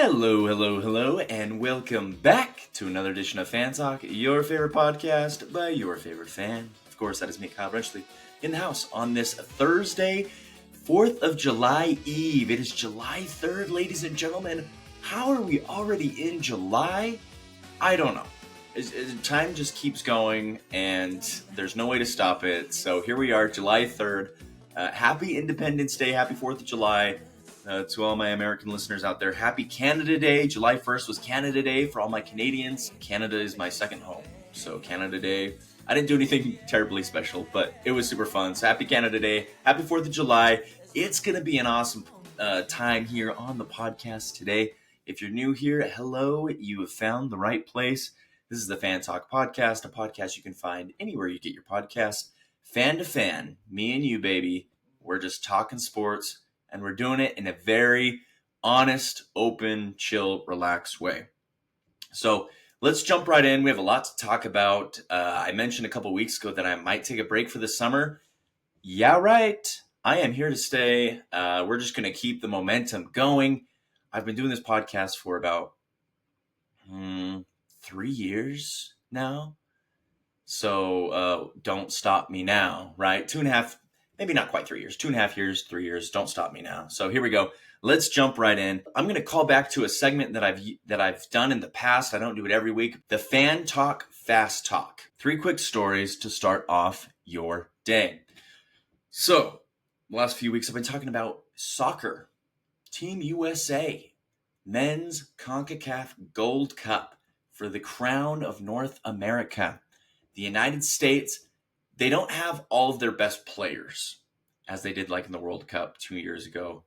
Hello, hello, hello, and welcome back to another edition of Fan Talk, your favorite podcast by your favorite fan. Of course, that is me, Kyle Brenchley, in the house on this Thursday, 4th of July Eve. It is July 3rd, ladies and gentlemen. How are we already in July? I don't know. Time just keeps going, and there's no way to stop it. So here we are, July 3rd. Happy Independence Day, happy 4th of July. To all my American listeners out there, happy Canada Day. July 1st was Canada Day for all my Canadians. Canada is my second home. So Canada Day, I didn't do anything terribly special, but it was super fun. So happy Canada Day. Happy 4th of July. It's going to be an awesome time here on the podcast today. If you're new here, hello. You have found the right place. This is the Fan Talk Podcast, a podcast you can find anywhere you get your podcast. Fan to fan, me and you, baby. We're just talking sports. And we're doing it in a very honest, open, chill, relaxed way. So let's jump right in. We have a lot to talk about. I mentioned a couple weeks ago that I might take a break for the summer. Yeah, right. I am here to stay. We're just going to keep the momentum going. I've been doing this podcast for about 3 years now. So don't stop me now, right? 2.5 Maybe not quite 3 years, 2.5 years, 3 years. Don't stop me now. So here we go. Let's jump right in. I'm going to call back to a segment that I've done in the past. I don't do it every week. The Fan Talk Fast Talk. 3 quick stories to start off your day. So the last few weeks I've been talking about soccer. Team USA, men's CONCACAF Gold Cup for the crown of North America. The United States, they don't have all of their best players, as they did like in the World Cup 2 years ago.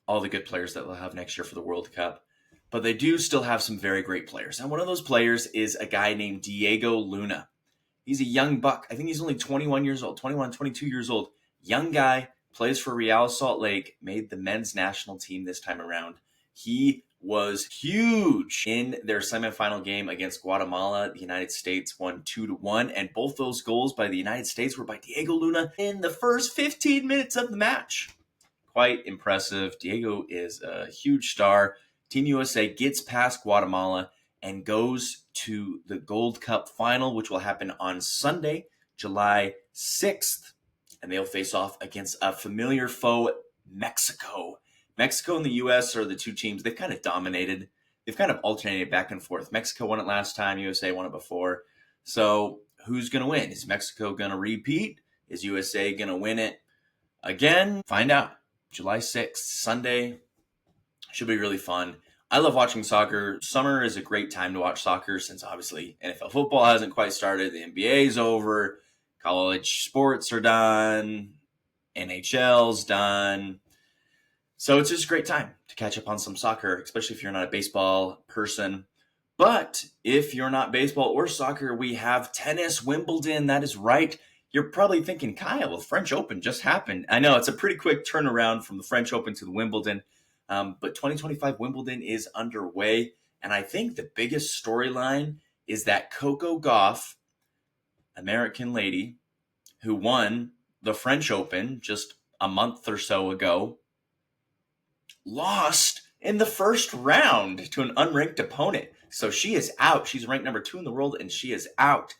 All the good players that they'll have next year for the World Cup. But they do still have some very great players. And one of those players is a guy named Diego Luna. He's a young buck. I think he's only 21 years old, 21, 22 years old. Young guy, plays for Real Salt Lake, made the men's national team this time around. He was huge in their semifinal game against Guatemala. The United States won 2-1, and both those goals by the United States were by Diego Luna in the first 15 minutes of the match. Quite impressive. Diego is a huge star. Team USA gets past Guatemala and goes to the Gold Cup final, which will happen on Sunday, July 6th, and they'll face off against a familiar foe, Mexico. Mexico and the U.S. are the two teams. They've kind of dominated. They've kind of alternated back and forth. Mexico won it last time. USA won it before. So who's going to win? Is Mexico going to repeat? Is USA going to win it again? Find out. July 6th, Sunday. Should be really fun. I love watching soccer. Summer is a great time to watch soccer since obviously NFL football hasn't quite started. The NBA's over. College sports are done. NHL's done. So it's just a great time to catch up on some soccer, especially if you're not a baseball person. But if you're not baseball or soccer, we have tennis, Wimbledon. That is right. You're probably thinking, Kyle, the French Open just happened. I know it's a pretty quick turnaround from the French Open to the Wimbledon. But 2025 Wimbledon is underway. And I think the biggest storyline is that Coco Gauff, American lady, who won the French Open just a month or so ago, lost in the first round to an unranked opponent. So she is out. She's ranked number 2 in the world, and she is out.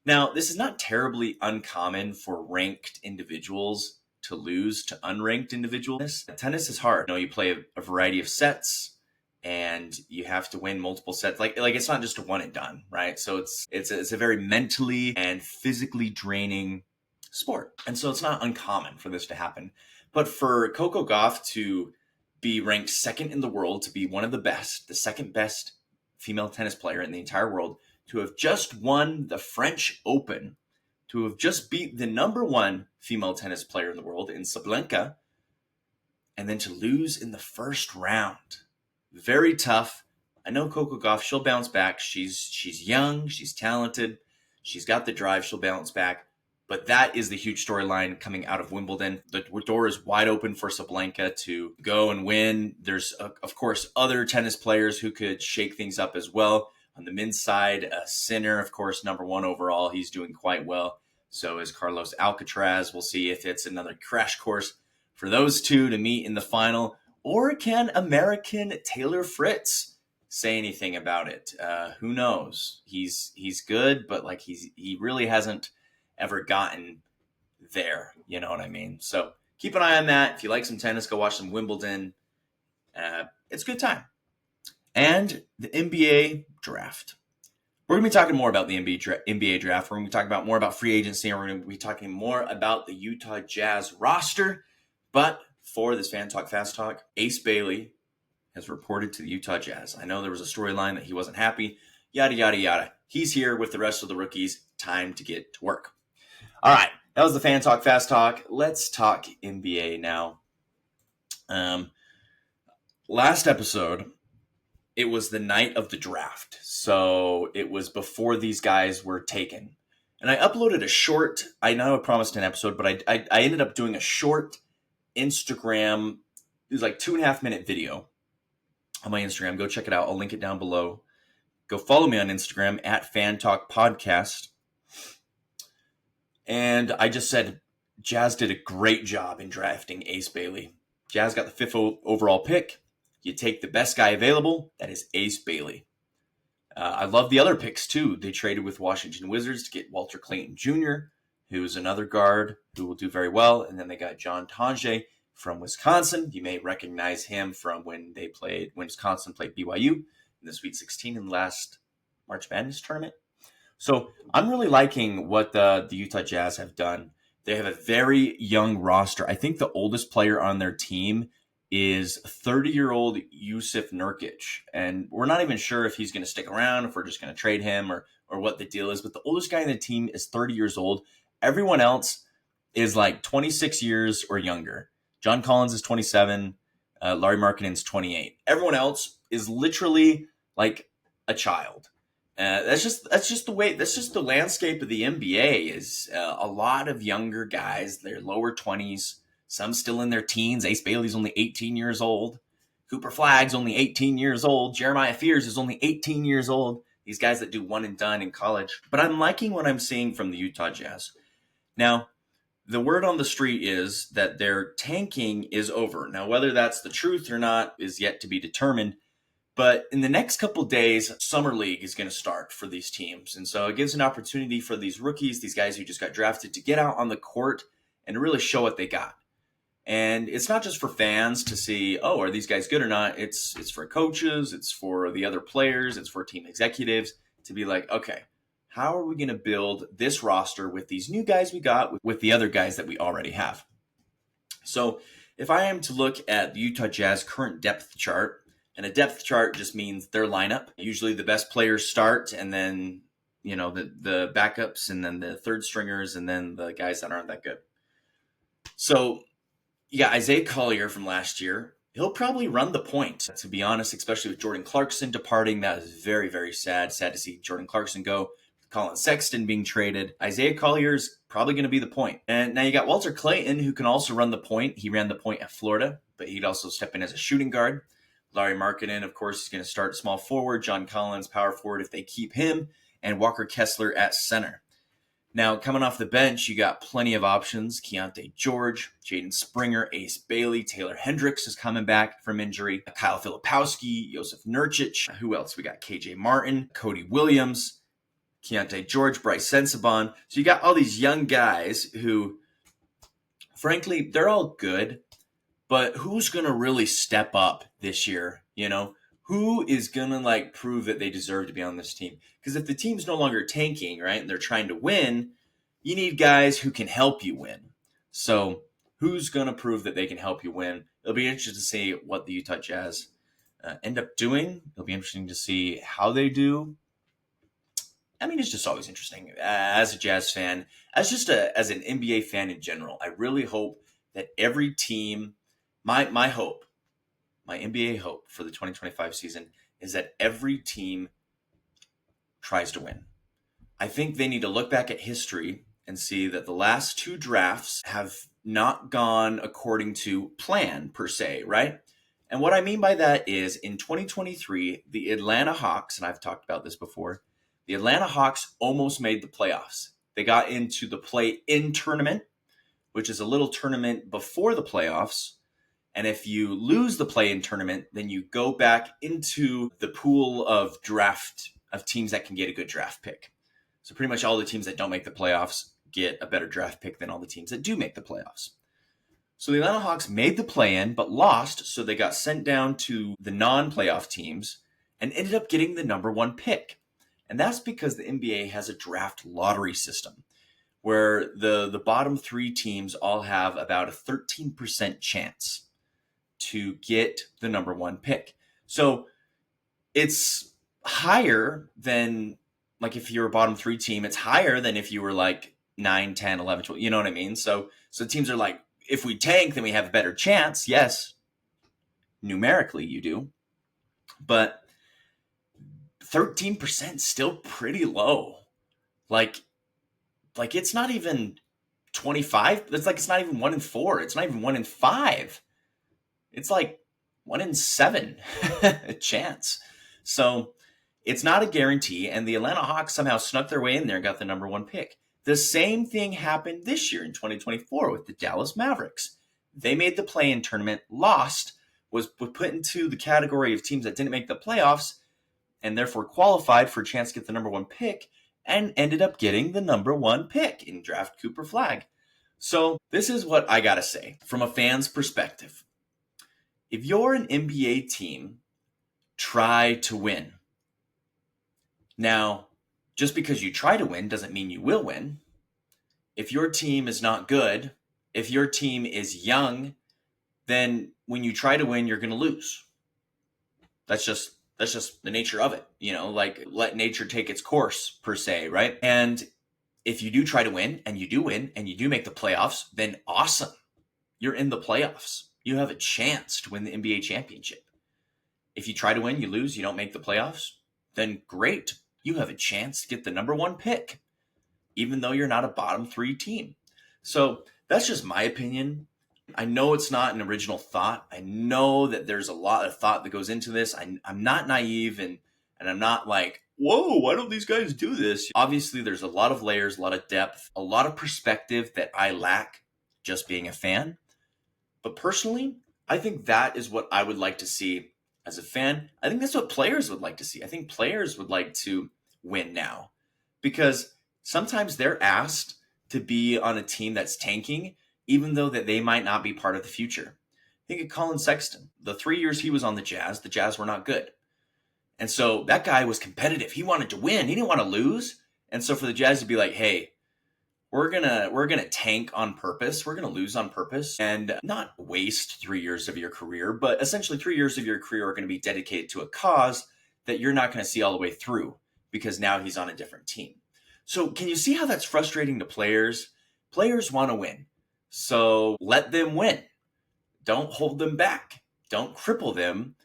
Now, this is not terribly uncommon for ranked individuals to lose to unranked individuals. Tennis is hard. You play a variety of sets, and you have to win multiple sets. Like it's not just a one and done, right? So it's a very mentally and physically draining sport. And so it's not uncommon for this to happen. But for Coco Gauff to be ranked second in the world, to be one of the best, the second best female tennis player in the entire world, to have just won the French Open, to have just beat the number 1 female tennis player in the world in Sabalenka, and then to lose in the first round. Very tough. I know Coco Gauff, she'll bounce back. She's young, she's talented, she's got the drive, she'll bounce back. But that is the huge storyline coming out of Wimbledon. The door is wide open for Sabalenka to go and win. There's, of course, other tennis players who could shake things up as well. On the men's side, Sinner, of course, number 1 overall. He's doing quite well. So is Carlos Alcaraz. We'll see if it's another crash course for those two to meet in the final. Or can American Taylor Fritz say anything about it? Who knows? He's good, but like he really hasn't ever gotten there. You know what I mean? So keep an eye on that. If you like some tennis, go watch some Wimbledon. It's a good time. And the NBA draft. We're going to be talking more about the NBA draft. We're going to be talking about more about free agency, and we're going to be talking more about the Utah Jazz roster. But for this Fan Talk Fast Talk, Ace Bailey has reported to the Utah Jazz. I know there was a storyline that he wasn't happy, yada, yada, yada. He's here with the rest of the rookies. Time to get to work. All right, that was the Fan Talk Fast Talk. Let's talk NBA now. Last episode, it was the night of the draft. So it was before these guys were taken. And I uploaded a short, I know I promised an episode, but I ended up doing a short Instagram, it was like 2.5 minute video on my Instagram. Go check it out. I'll link it down below. Go follow me on Instagram at Fan Talk Podcast. And I just said, Jazz did a great job in drafting Ace Bailey. Jazz got the 5th overall pick. You take the best guy available. That is Ace Bailey. I love the other picks, too. They traded with Washington Wizards to get Walter Clayton Jr., who's another guard who will do very well. And then they got John Tonje from Wisconsin. You may recognize him from when Wisconsin played BYU in the Sweet 16 in the last March Madness tournament. So I'm really liking what the Utah Jazz have done. They have a very young roster. I think the oldest player on their team is 30-year-old Jusuf Nurkic. And we're not even sure if he's going to stick around, if we're just going to trade him or what the deal is. But the oldest guy in the team is 30 years old. Everyone else is like 26 years or younger. John Collins is 27. Larry Markkanen's 28. Everyone else is literally like a child. That's just the landscape of the NBA is a lot of younger guys. They're lower 20s. Some still in their teens. Ace Bailey's only 18 years old. Cooper Flagg's only 18 years old. Jeremiah Fears is only 18 years old. These guys that do one and done in college. But I'm liking what I'm seeing from the Utah Jazz. Now, the word on the street is that their tanking is over. Now, whether that's the truth or not is yet to be determined. But in the next couple of days, Summer League is going to start for these teams. And so it gives an opportunity for these rookies, these guys who just got drafted, to get out on the court and really show what they got. And it's not just for fans to see, oh, are these guys good or not? It's for coaches, it's for the other players, it's for team executives to be like, okay, how are we going to build this roster with these new guys we got, with the other guys that we already have? So if I am to look at the Utah Jazz current depth chart, and a depth chart just means their lineup, usually the best players start, and then the backups, and then the third stringers, and then the guys that aren't that good. So yeah, Isaiah Collier from last year, he'll probably run the point, to be honest, especially with Jordan Clarkson departing. That is very, very sad. Sad to see Jordan Clarkson go. Colin Sexton being traded. Isaiah Collier is probably going to be the point. And now you got Walter Clayton, who can also run the point. He ran the point at Florida, but he'd also step in as a shooting guard. Larry Markkanen, of course, is going to start small forward. John Collins, power forward, if they keep him. And Walker Kessler at center. Now, coming off the bench, you got plenty of options. Keontae George, Jaden Springer, Ace Bailey, Taylor Hendricks is coming back from injury. Kyle Filipowski, Jusuf Nurkic. Who else? We got KJ Martin, Cody Williams, Keontae George, Bryce Sensabaugh. So you got all these young guys who, frankly, they're all good. But who's going to really step up this year? Who is going to prove that they deserve to be on this team? Because if the team's no longer tanking, right, and they're trying to win, you need guys who can help you win. So who's going to prove that they can help you win? It'll be interesting to see what the Utah Jazz end up doing. It'll be interesting to see how they do. I mean, it's just always interesting as a Jazz fan, as an NBA fan in general. I really hope that every team, my NBA hope for the 2025 season is that every team tries to win. I think they need to look back at history and see that the last 2 drafts have not gone according to plan per se, right? And what I mean by that is in 2023, the Atlanta Hawks, and I've talked about this before, the Atlanta Hawks almost made the playoffs. They got into the play-in tournament, which is a little tournament before the playoffs. And if you lose the play-in tournament, then you go back into the pool of teams that can get a good draft pick. So pretty much all the teams that don't make the playoffs get a better draft pick than all the teams that do make the playoffs. So the Atlanta Hawks made the play-in, but lost, so they got sent down to the non-playoff teams and ended up getting the number 1 pick. And that's because the NBA has a draft lottery system where the bottom 3 teams all have about a 13% chance to get the number 1 pick. So it's higher than, like, if you're a bottom 3 team, it's higher than if you were like 9, 10, 11, 12, you know what I mean? So teams are like, if we tank, then we have a better chance. Yes, numerically you do. But 13% still pretty low. Like it's not even 25. It's not even 1 in 4. It's not even 1 in 5. It's like 1 in 7 chance. So it's not a guarantee. And the Atlanta Hawks somehow snuck their way in there and got the number 1 pick. The same thing happened this year in 2024 with the Dallas Mavericks. They made the play-in tournament, lost, was put into the category of teams that didn't make the playoffs, and therefore qualified for a chance to get the number 1 pick, and ended up getting the number 1 pick in draft Cooper Flagg. So this is what I gotta say from a fan's perspective. If you're an NBA team, try to win. Now, just because you try to win doesn't mean you will win. If your team is not good, if your team is young, then when you try to win, you're going to lose. That's just the nature of it. Like, let nature take its course, per se, right? And if you do try to win, and you do make the playoffs, then awesome. You're in the playoffs. You have a chance to win the NBA championship. If you try to win, you lose, you don't make the playoffs, then great. You have a chance to get the number 1 pick, even though you're not a bottom 3 team. So that's just my opinion. I know it's not an original thought. I know that there's a lot of thought that goes into this. I'm not naive, and I'm not like, whoa, why don't these guys do this? Obviously, there's a lot of layers, a lot of depth, a lot of perspective that I lack just being a fan. But personally, I think that is what I would like to see as a fan. I think that's what players would like to see. I think players would like to win now, because sometimes they're asked to be on a team that's tanking, even though that they might not be part of the future. Think of Colin Sexton. The 3 years he was on the Jazz were not good. And so that guy was competitive. He wanted to win. He didn't want to lose. And so for the Jazz to be like, hey, we're gonna tank on purpose. We're gonna lose on purpose and not waste 3 years of your career, but essentially 3 years of your career are going to be dedicated to a cause that you're not going to see all the way through, because now he's on a different team. So can you see how that's frustrating to players? Players want to win. So let them win. Don't hold them back. Don't cripple them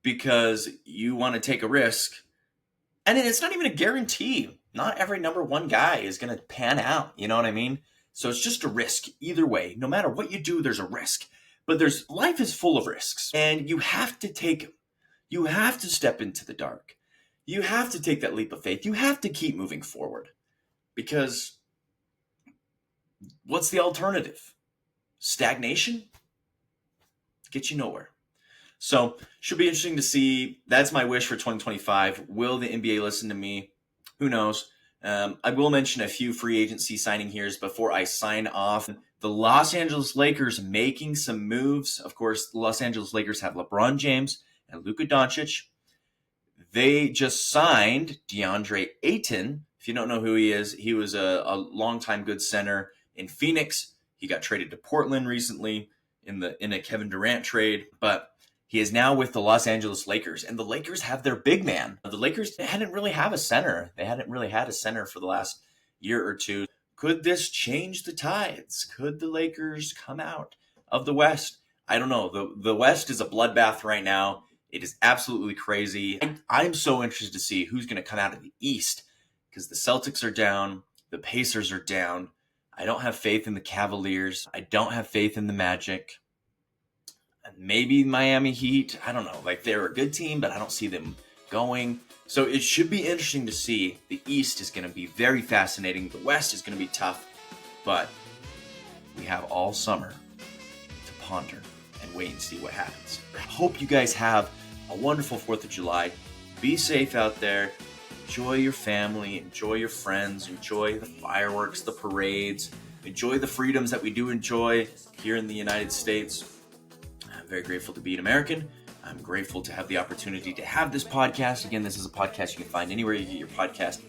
because you want to take a risk. And it's not even a guarantee. Not every number 1 guy is going to pan out. You know what I mean? So it's just a risk either way. No matter what you do, there's a risk. But life is full of risks. And you have to step into the dark. You have to take that leap of faith. You have to keep moving forward. Because what's the alternative? Stagnation? Get you nowhere. So should be interesting to see. That's my wish for 2025. Will the NBA listen to me? Who knows? I will mention a few free agency signing here before I sign off. The Los Angeles Lakers making some moves. Of course, the Los Angeles Lakers have LeBron James and Luka Doncic. They just signed DeAndre Ayton. If you don't know who he is, he was a longtime good center in Phoenix. He got traded to Portland recently in a Kevin Durant trade, but he is now with the Los Angeles Lakers, and the Lakers have their big man. The Lakers hadn't really had a center. They hadn't really had a center for the last year or two. Could this change the tides? Could the Lakers come out of the West? I don't know. The West is a bloodbath right now. It is absolutely crazy. I'm so interested to see who's going to come out of the East, because the Celtics are down. The Pacers are down. I don't have faith in the Cavaliers. I don't have faith in the Magic. Maybe Miami Heat. I don't know. Like, they're a good team, but I don't see them going. So it should be interesting to see. The East is going to be very fascinating. The West is going to be tough. But we have all summer to ponder and wait. wait and see what happens. I hope you guys have a wonderful 4th of July. Be safe out there. Enjoy your family, enjoy your friends, enjoy the fireworks, the parades, enjoy the freedoms that we do enjoy here in the United States. I'm very grateful to be an American. I'm grateful to have the opportunity to have this podcast. Again, this is a podcast you can find anywhere you get your podcast.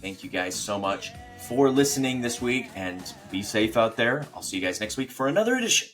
Thank you guys so much for listening this week, and be safe out there. I'll see you guys next week for another edition